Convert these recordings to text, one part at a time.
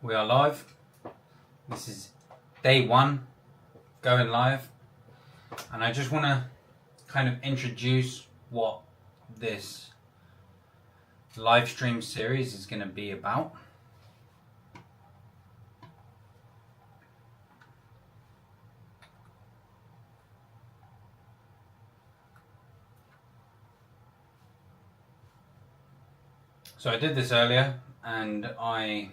We are live. This is day one, going live. And I just want to kind of introduce what this live stream series is going to be about. So I did this earlier and I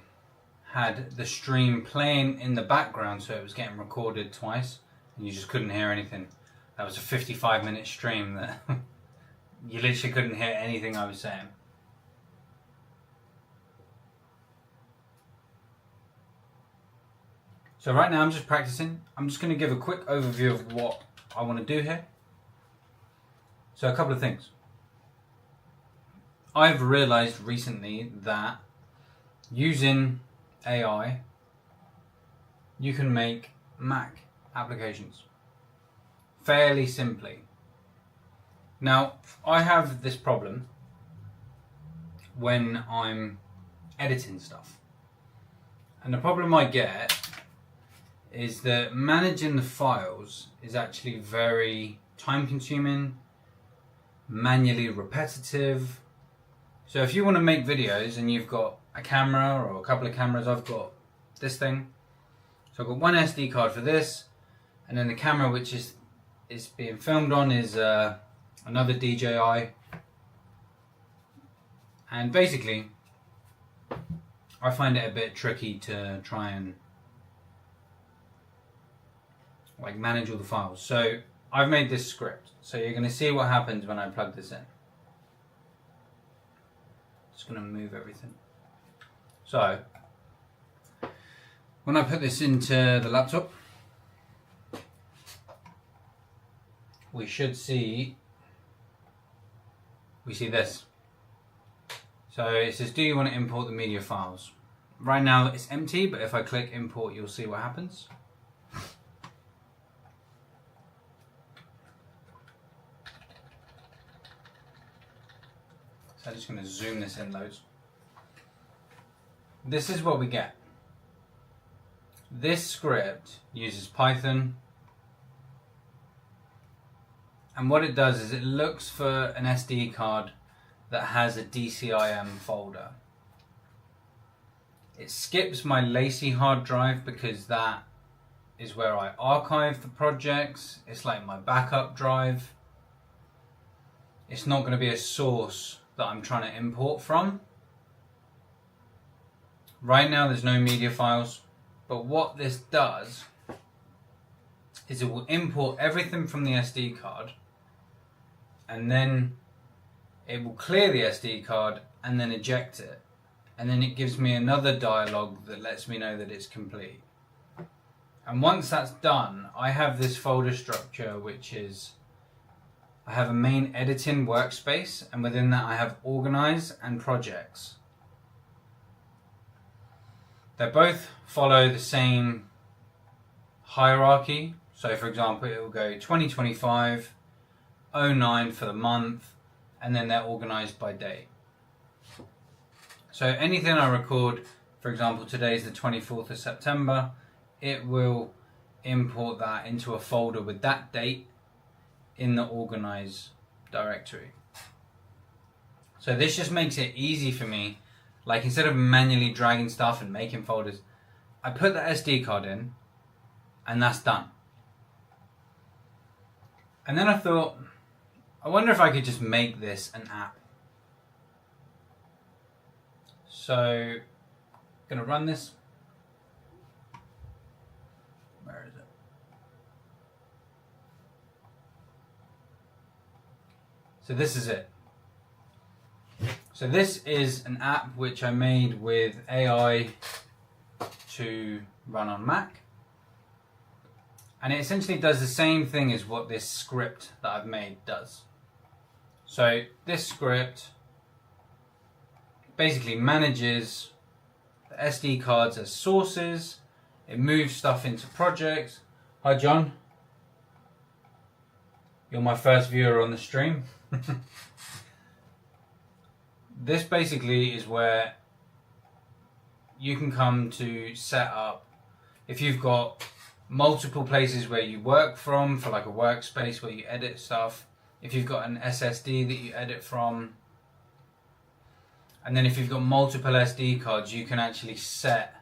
had the stream playing in the background, so it was getting recorded twice and you just couldn't hear anything. That was a 55-minute stream that you literally couldn't hear anything I was saying. So right now I'm just practicing. I'm just going to give a quick overview of what I want to do here. So a couple of things. I've realized recently that using AI, you can make Mac applications fairly simply. Now, I have this problem when I'm editing stuff. And the problem I get is that managing the files is actually very time consuming, manually repetitive. So if you want to make videos and you've got a camera or a couple of cameras, I've got this thing. So I've got one SD card for this, and then the camera which is being filmed on is another DJI. And basically, I find it a bit tricky to try and manage all the files. So I've made this script. So you're going to see what happens when I plug this in. Just going to move everything. So, when I put this into the laptop, we see this. So it says, do you want to import the media files? Right now it's empty, but if I click import, you'll see what happens. So I'm just going to zoom this in loads. This is what we get. This script uses Python, and what it does is it looks for an SD card that has a DCIM folder. It skips my LaCie hard drive because that is where I archive the projects. It's like my backup drive. It's not going to be a source that I'm trying to import from. Right now there's no media files, but what this does is it will import everything from the SD card, and then it will clear the SD card and then eject it, and then it gives me another dialog that lets me know that it's complete. And once that's done, I have this folder structure which is, I have a main editing workspace, and within that I have organize and projects. They both follow the same hierarchy. So for example, it will go 2025, 09 for the month, and then they're organized by date. So anything I record, for example, today is the 24th of September, it will import that into a folder with that date in the organize directory. So this just makes it easy for me. Like, instead of manually dragging stuff and making folders, I put the SD card in and that's done. And then I thought, I wonder if I could just make this an app. So, I'm going to run this. Where is it? So this is it. So this is an app which I made with AI to run on Mac. And it essentially does the same thing as what this script that I've made does. So this script basically manages the SD cards as sources. It moves stuff into projects. Hi John. You're my first viewer on the stream. This basically is where you can come to set up, if you've got multiple places where you work from, for like a workspace where you edit stuff, if you've got an SSD that you edit from, and then if you've got multiple SD cards, you can actually set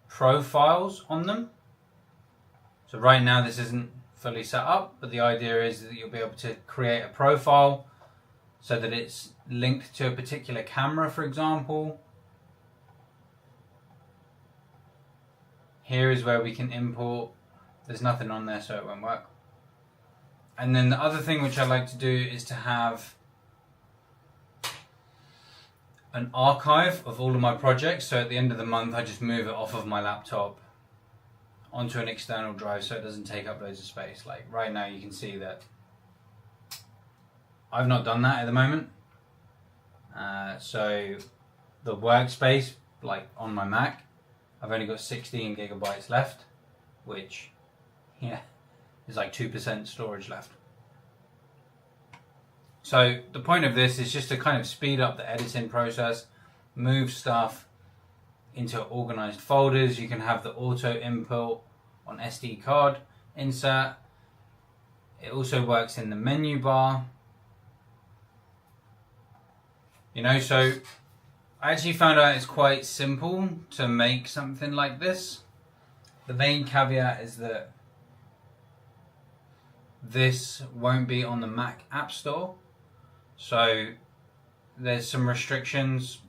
profiles on them. So right now this isn't fully set up, but the idea is that you'll be able to create a profile so that it's linked to a particular camera, for example. Here is where we can import. There's nothing on there, so it won't work. And then the other thing which I like to do is to have an archive of all of my projects. So at the end of the month, I just move it off of my laptop onto an external drive so it doesn't take up loads of space. Like right now, you can see that I've not done that at the moment. So the workspace, like on my Mac, I've only got 16 gigabytes left, which, yeah, is like 2% storage left. So the point of this is just to kind of speed up the editing process, move stuff into organized folders. You can have the auto input on SD card insert. It also works in the menu bar. You know, so I actually found out it's quite simple to make something like this. The main caveat is that this won't be on the Mac App Store. So there's some restrictions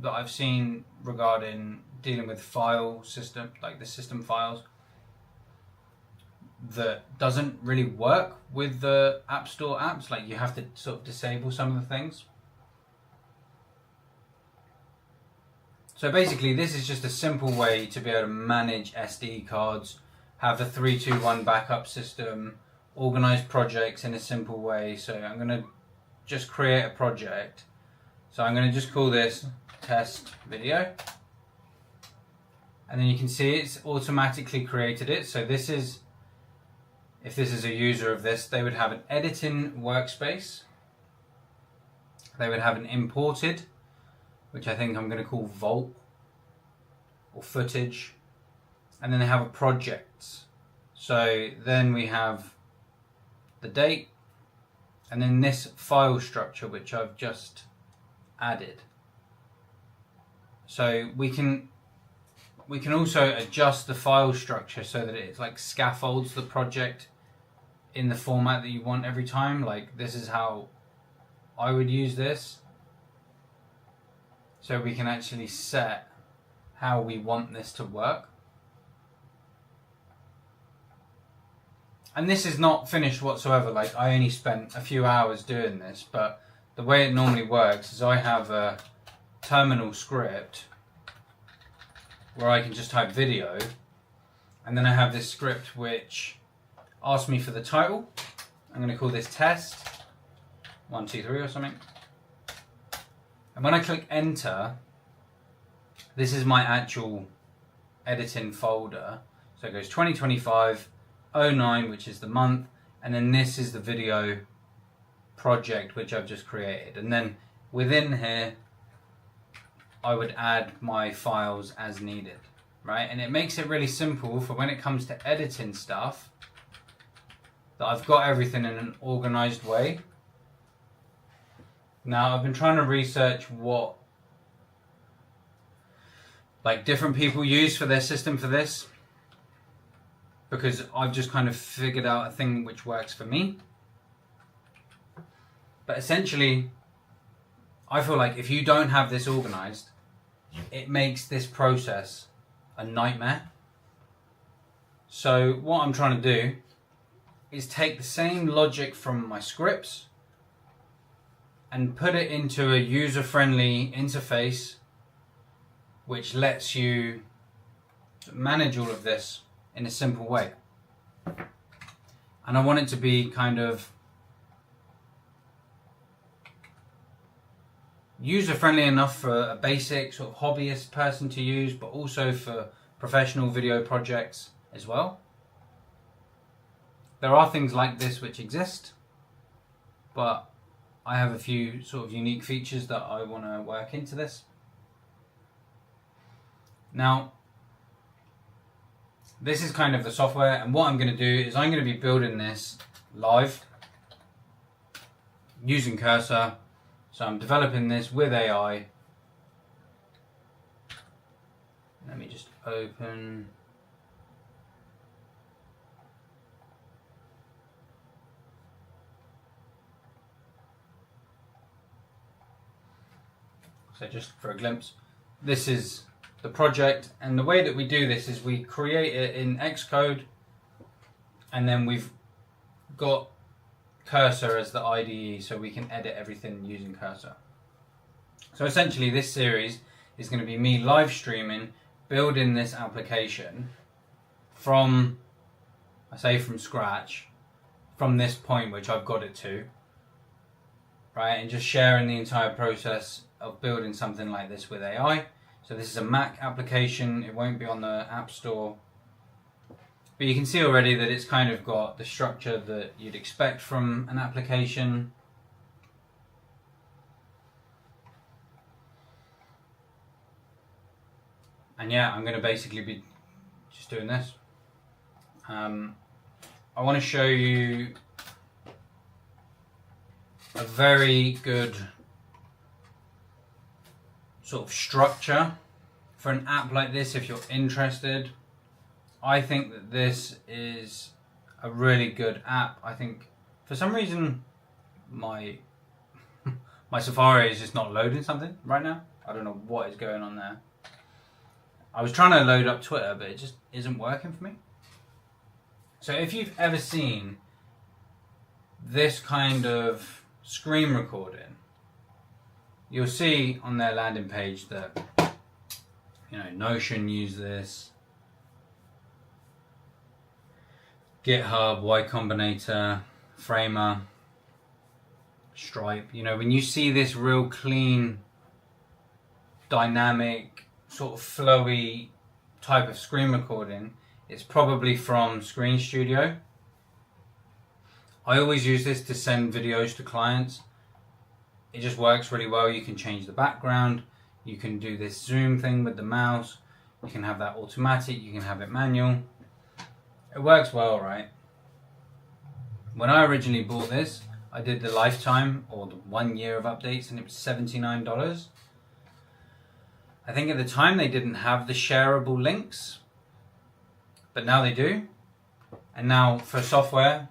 that I've seen regarding dealing with file system, like the system files, that doesn't really work with the App Store apps. Like you have to sort of disable some of the things. So basically this is just a simple way to be able to manage SD cards, have a 3-2-1 backup system, organize projects in a simple way. So I'm going to just create a project. So I'm going to just call this test video. And then you can see it's automatically created it. So this is, if this is a user of this, they would have an editing workspace. They would have an imported, which I think I'm going to call Vault or footage. And then they have a projects. So then we have the date, and then this file structure which I've just added. So we can also adjust the file structure so that it's like scaffolds the project in the format that you want every time. Like this is how I would use this. So we can actually set how we want this to work. And this is not finished whatsoever. Like I only spent a few hours doing this, but the way it normally works is I have a terminal script where I can just type video, and then I have this script which asks me for the title. I'm going to call this test 1 2 3 or something. And when I click enter, this is my actual editing folder. So it goes 2025-09, which is the month, and then this is the video project which I've just created. And then within here, I would add my files as needed, right? And it makes it really simple for when it comes to editing stuff, that I've got everything in an organized way. Now, I've been trying to research what like different people use for their system for this, because I've just kind of figured out a thing which works for me. But essentially, I feel like if you don't have this organized, it makes this process a nightmare. So what I'm trying to do is take the same logic from my scripts and put it into a user-friendly interface which lets you manage all of this in a simple way. And I want it to be kind of user-friendly enough for a basic sort of hobbyist person to use, but also for professional video projects as well. There are things like this which exist, but I have a few sort of unique features that I want to work into this. Now, this is kind of the software, and what I'm going to do is I'm going to be building this live using Cursor. So I'm developing this with AI. Let me just open. So just for a glimpse, this is the project, and the way that we do this is we create it in Xcode, and then we've got Cursor as the IDE, so we can edit everything using Cursor. So essentially this series is going to be me live streaming, building this application from, I say from scratch, from this point which I've got it to, right, and just sharing the entire process of building something like this with AI. So this is a Mac application, it won't be on the App Store. But you can see already that it's kind of got the structure that you'd expect from an application. And yeah, I'm going to basically be just doing this. I want to show you a very good sort of structure for an app like this if you're interested. I think that this is a really good app. I think for some reason my Safari is just not loading something right now. I don't know what is going on there. I was trying to load up Twitter, but it just isn't working for me. So if you've ever seen this kind of screen recording, you'll see on their landing page that, you know, Notion use this, GitHub, Y Combinator, Framer, Stripe. You know, when you see this real clean, dynamic, sort of flowy type of screen recording, it's probably from Screen Studio. I always use this to send videos to clients. It just works really well. You can change the background, you can do this zoom thing with the mouse, you can have that automatic, you can have it manual. It works well, right? When I originally bought this, I did the lifetime or the 1 year of updates, and it was $79. I think at the time they didn't have the shareable links, but now they do. And now for software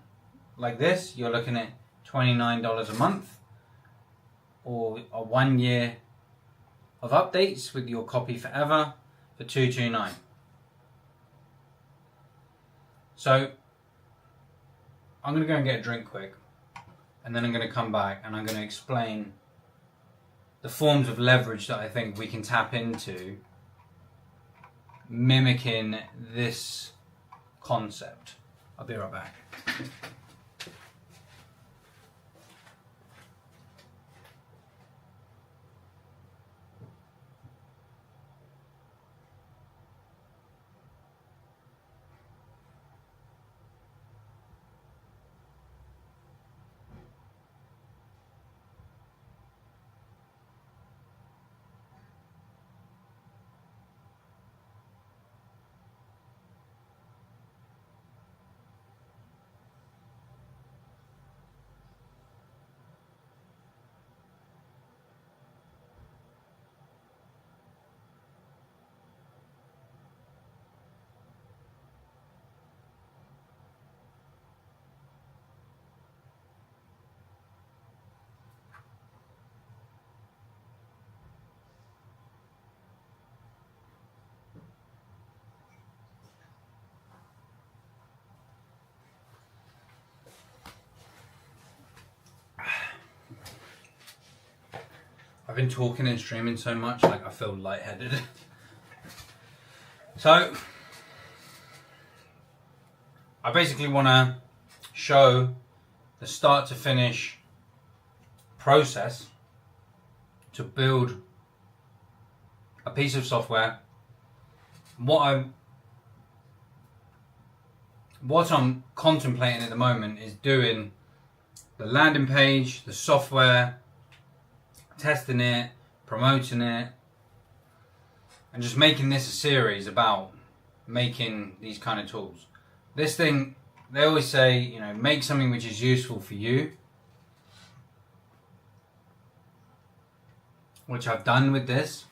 like this, you're looking at $29 a month, or a 1 year of updates with your copy forever for $229. So I'm going to go and get a drink quick, and then I'm going to come back and I'm going to explain the forms of leverage that I think we can tap into mimicking this concept. I'll be right back. I've been talking and streaming so much, like I feel lightheaded. So, I basically want to show the start to finish process to build a piece of software. What I'm contemplating at the moment is doing the landing page, the software, testing it, promoting it, and just making this a series about making these kind of tools. This thing, they always say, you know, make something which is useful for you, which I've done with this.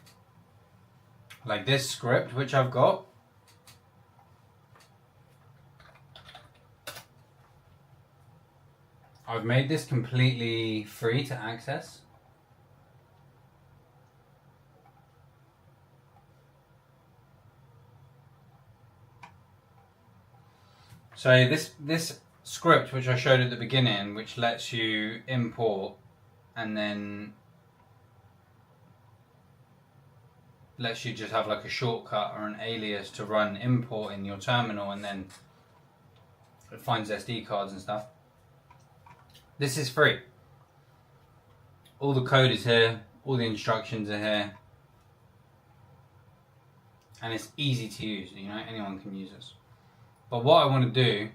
Like this script which I've got. I've made this completely free to access. So this script which I showed at the beginning, which lets you import and then lets you just have like a shortcut or an alias to run import in your terminal, and then it finds SD cards and stuff. This is free. All the code is here, all the instructions are here, and it's easy to use, you know, anyone can use this. But what I want to do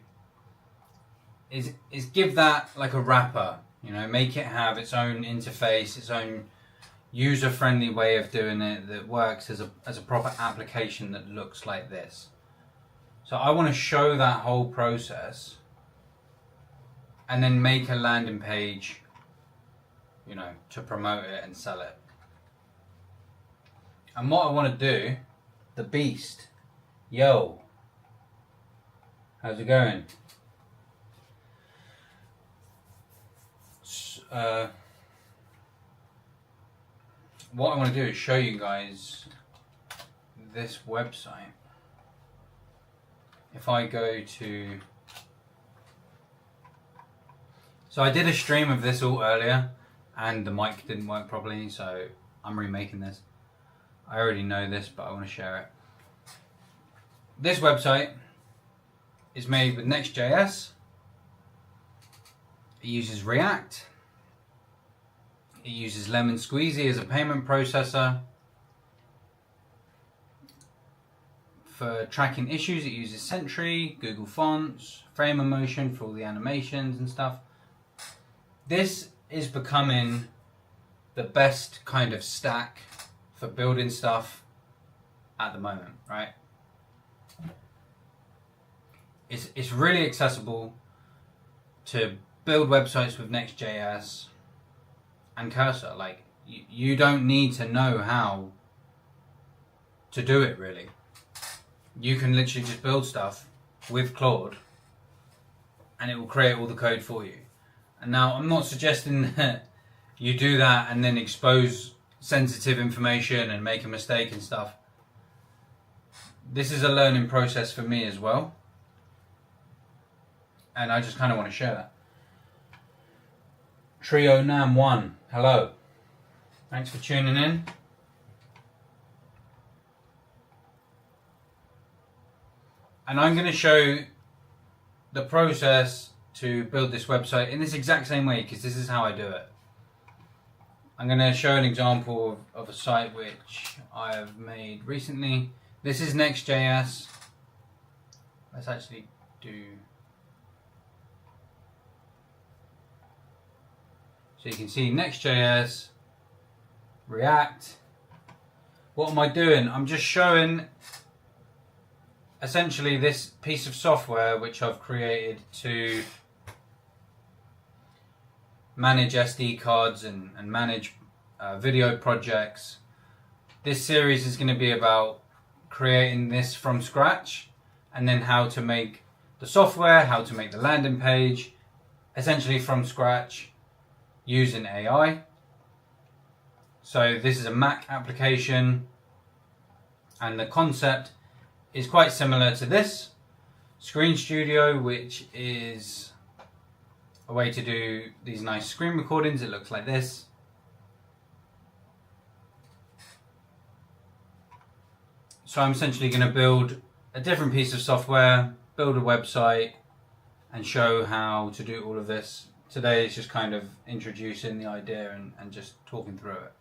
is give that like a wrapper, you know, make it have its own interface, its own user-friendly way of doing it that works as a proper application that looks like this. So I want to show that whole process and then make a landing page, you know, to promote it and sell it. And what I want to do, the beast, yo, how's it going? What I want to do is show you guys this website. If I go to... So I did a stream of this all earlier and the mic didn't work properly, so I'm remaking this. I already know this, but I want to share it. This website is made with Next.js. It uses React. It uses Lemon Squeezy as a payment processor. For tracking issues, it uses Sentry, Google Fonts, Frame of Motion for all the animations and stuff. This is becoming the best kind of stack for building stuff at the moment, right? It's really accessible to build websites with Next.js and Cursor. Like, you don't need to know how to do it, really. You can literally just build stuff with Claude and it will create all the code for you. And now I'm not suggesting that you do that and then expose sensitive information and make a mistake and stuff. This is a learning process for me as well. And I just kind of want to share that. Trio Nam 1, hello. Thanks for tuning in. And I'm going to show the process to build this website in this exact same way, because this is how I do it. I'm going to show an example of a site which I have made recently. This is Next.js. Let's actually do... So you can see Next.js, React. What am I doing? I'm just showing essentially this piece of software which I've created to manage SD cards and manage video projects. This series is going to be about creating this from scratch and then how to make the software, how to make the landing page, essentially from scratch using AI. So this is a Mac application and the concept is quite similar to this. Screen Studio, which is a way to do these nice screen recordings. It looks like this. So I'm essentially going to build a different piece of software, build a website, and show how to do all of this. Today is just kind of introducing the idea and just talking through it.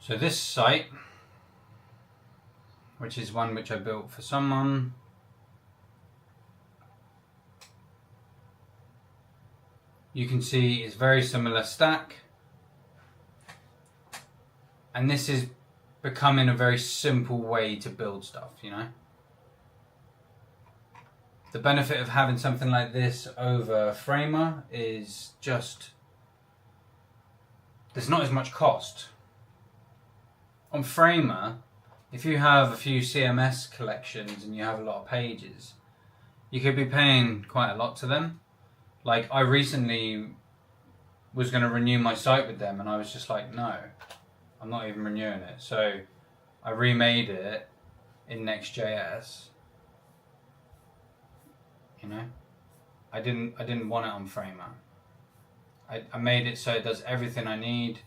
So this site, which is one which I built for someone. you can see it's very similar stack. And this is becoming a very simple way to build stuff, you know. The benefit of having something like this over Framer is just there's not as much cost. On Framer, if you have a few CMS collections and you have a lot of pages, you could be paying quite a lot to them. Like, I recently was going to renew my site with them and I was just like, no, I'm not even renewing it. So I remade it in Next.js. You know, I didn't want it on Framer. I made it so it does everything I need.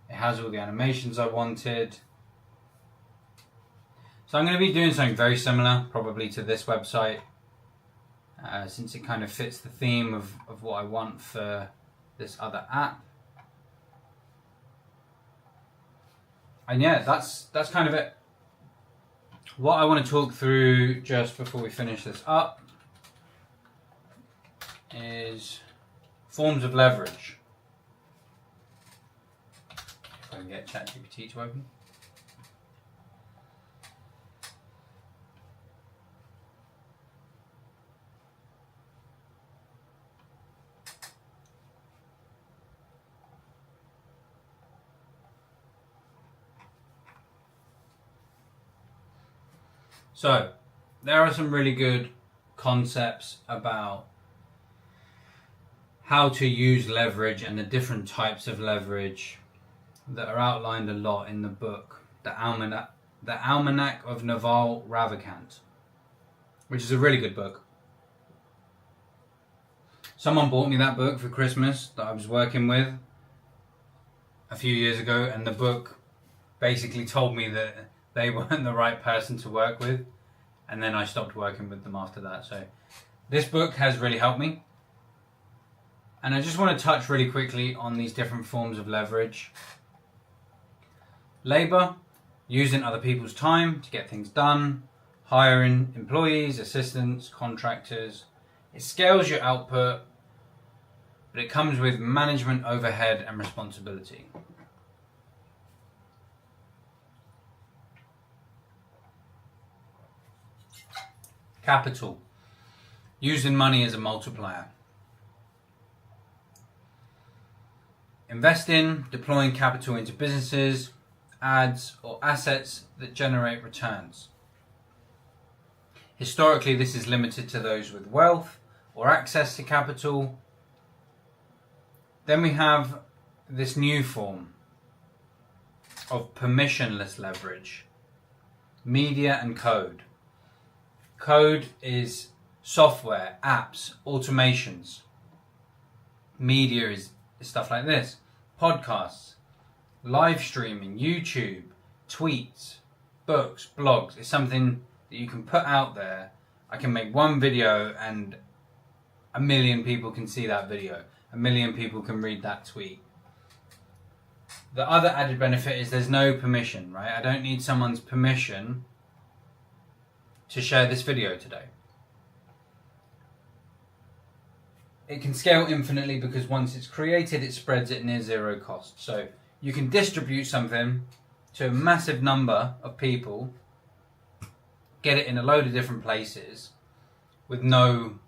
It has all the animations I wanted. So I'm going to be doing something very similar, probably to this website, since it kind of fits the theme of what I want for this other app. And yeah, that's kind of it. What I want to talk through just before we finish this up is forms of leverage. If I can get ChatGPT to open. So, there are some really good concepts about how to use leverage and the different types of leverage that are outlined a lot in the book, The Almanac of Naval Ravikant, which is a really good book. Someone bought me that book for Christmas that I was working with a few years ago, and the book basically told me that they weren't the right person to work with, and then I stopped working with them after that. So this book has really helped me. And I just want to touch really quickly on these different forms of leverage. Labor, using other people's time to get things done. Hiring employees, assistants, contractors. It scales your output, but it comes with management overhead and responsibility. Capital, using money as a multiplier. Investing, deploying capital into businesses, ads, or assets that generate returns. Historically, this is limited to those with wealth or access to capital. Then we have this new form of permissionless leverage, media and code. Code is software, apps, automations. Media is stuff like this. Podcasts, live streaming, YouTube, tweets, books, blogs. It's something that you can put out there. I can make one video and 1 million people can see that video. 1 million people can read that tweet. The other added benefit is there's no permission, right? I don't need someone's permission to share this video today. It can scale infinitely because once it's created, it spreads at near zero cost. So you can distribute something to a massive number of people, get it in a load of different places with no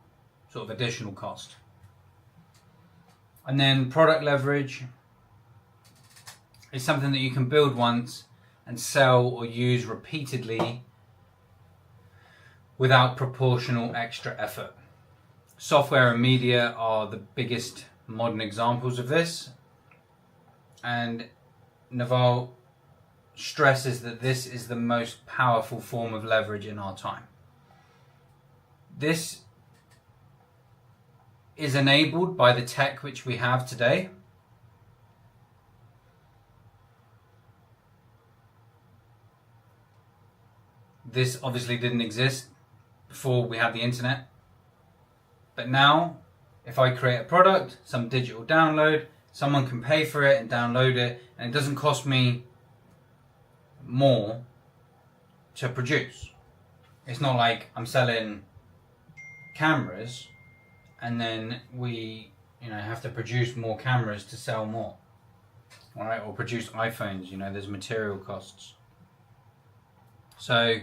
sort of additional cost. And then product leverage is something that you can build once and sell or use repeatedly without proportional extra effort. Software and media are the biggest modern examples of this, and Naval stresses that this is the most powerful form of leverage in our time. This is enabled by the tech which we have today. This obviously didn't exist before we had the internet. But now, if I create a product, some digital download, someone can pay for it and download it, and it doesn't cost me more to produce. It's not like I'm selling cameras and then we have to produce more cameras to sell more, all right, or produce iPhones. There's material costs. So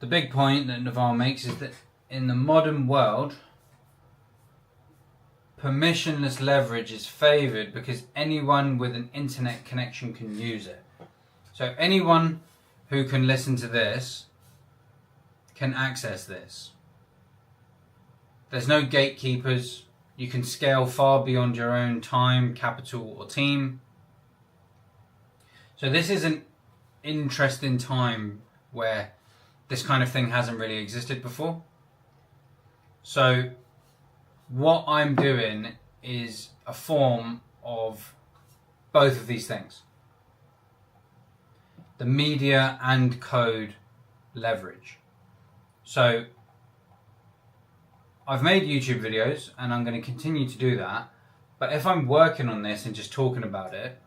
the big point that Naval makes is that in the modern world, permissionless leverage is favored because anyone with an internet connection can use it. So anyone who can listen to this can access this. There's no gatekeepers. You can scale far beyond your own time, capital, or team. So this is an interesting time where this kind of thing hasn't really existed before. So what I'm doing is a form of both of these things. The media and code leverage. So I've made YouTube videos and I'm going to continue to do that. But if I'm working on this and just talking about it,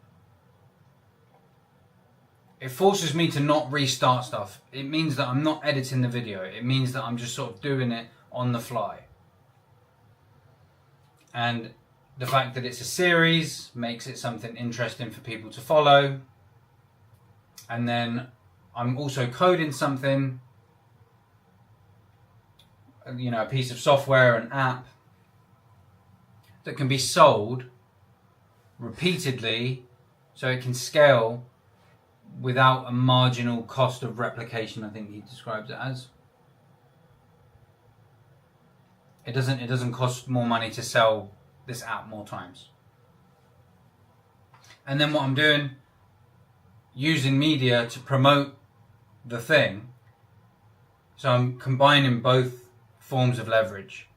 it forces me to not restart stuff. It means that I'm not editing the video. It means that I'm just sort of doing it on the fly. And the fact that it's a series makes it something interesting for people to follow. And then I'm also coding something, a piece of software, an app, that can be sold repeatedly so it can scale without a marginal cost of replication, I think he describes it as. It doesn't cost more money to sell this app more times. And then what I'm doing, using media to promote the thing. So I'm combining both forms of leverage.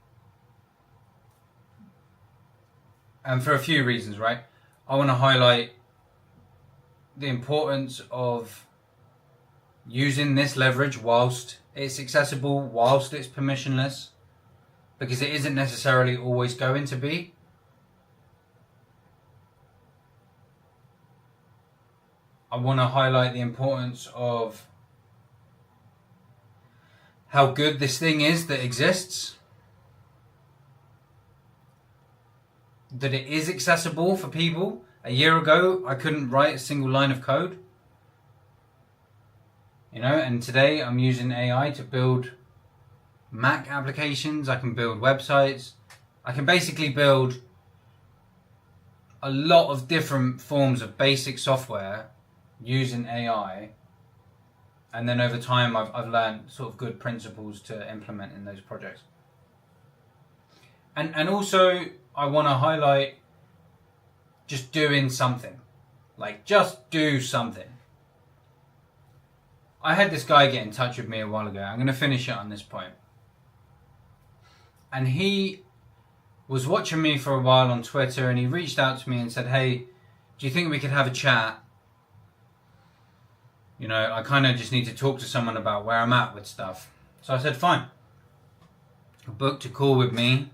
And for a few reasons, right? I want to highlight the importance of using this leverage whilst it's accessible, whilst it's permissionless, because it isn't necessarily always going to be. I want to highlight the importance of how good this thing is that exists, that it is accessible for people. A year ago, I couldn't write a single line of code. And today I'm using AI to build Mac applications. I can build websites. I can basically build a lot of different forms of basic software using AI. And then over time, I've learned sort of good principles to implement in those projects. And also, I want to highlight just doing something. Like, just do something. I had this guy get in touch with me a while ago. I'm going to finish it on this point. And he was watching me for a while on Twitter, and he reached out to me and said, "Hey, do you think we could have a chat? I kind of just need to talk to someone about where I'm at with stuff." So I said, fine. I booked a call with me,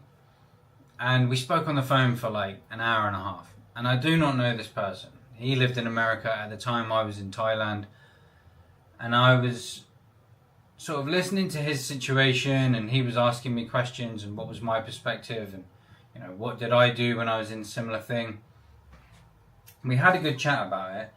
and we spoke on the phone for like an hour and a half. And I do not know this person. He lived in America at the time. I was in Thailand. And I was sort of listening to his situation, and he was asking me questions and what was my perspective and what did I do when I was in a similar thing. We had a good chat about it.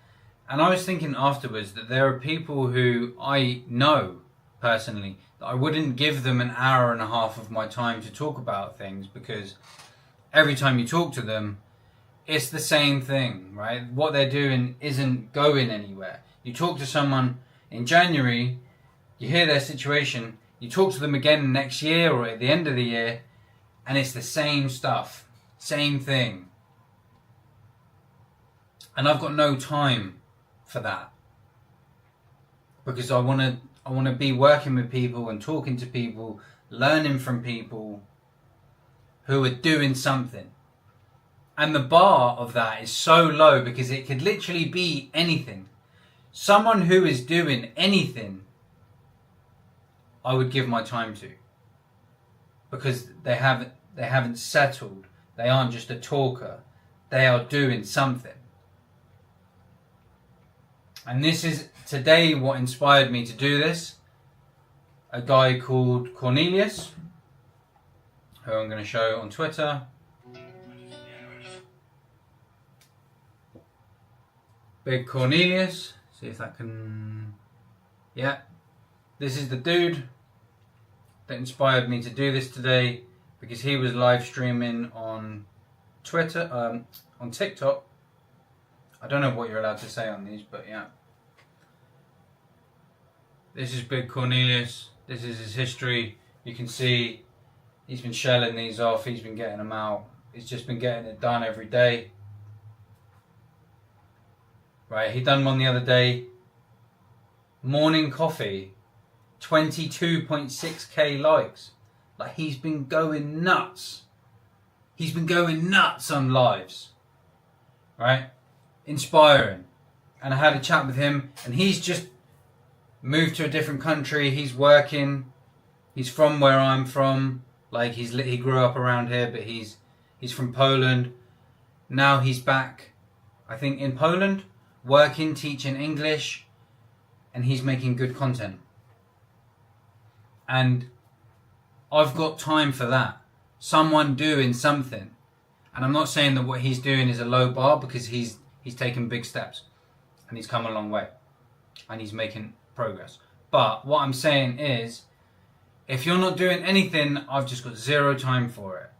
And I was thinking afterwards that there are people who I know personally that I wouldn't give them an hour and a half of my time to talk about things, because every time you talk to them, it's the same thing, right? What they're doing isn't going anywhere. You talk to someone in January, you hear their situation, you talk to them again next year or at the end of the year, and it's the same stuff, same thing. And I've got no time for that, because I want to be working with people and talking to people, learning from people who are doing something. And the bar of that is so low, because it could literally be anything. Someone who is doing anything, I would give my time to, because they haven't settled. They aren't just a talker. They are doing something. And this is today what inspired me to do this. A guy called Cornelius, who I'm going to show on Twitter. Big Cornelius. See if that can... Yeah. This is the dude that inspired me to do this today, because he was live streaming on Twitter, on TikTok. I don't know what you're allowed to say on these, but yeah. This is Big Cornelius. This is his history. You can see he's been shelling these off. He's been getting them out. He's just been getting it done every day. Right, he done one the other day. Morning coffee. 22.6k likes. Like, he's been going nuts. He's been going nuts on lives. Right? Inspiring. And I had a chat with him, and he's just moved to a different country. He's working. He's from where I'm from. Like, he grew up around here, but he's from Poland. Now he's back, I think, in Poland, working, teaching English, and he's making good content. And I've got time for that. Someone doing something. And I'm not saying that what he's doing is a low bar, because he's taken big steps and he's come a long way and he's making progress. But what I'm saying is, if you're not doing anything, I've just got zero time for it.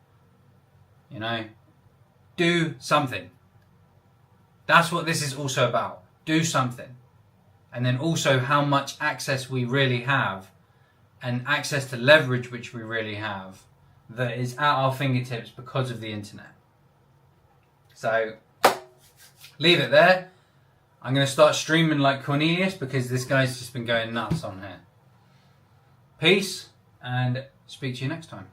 You know? Do something. That's what this is also about. Do something. And then also how much access we really have, and access to leverage which we really have, that is at our fingertips because of the internet. So, leave it there. I'm going to start streaming like Cornelius, because this guy's just been going nuts on here. Peace, and speak to you next time.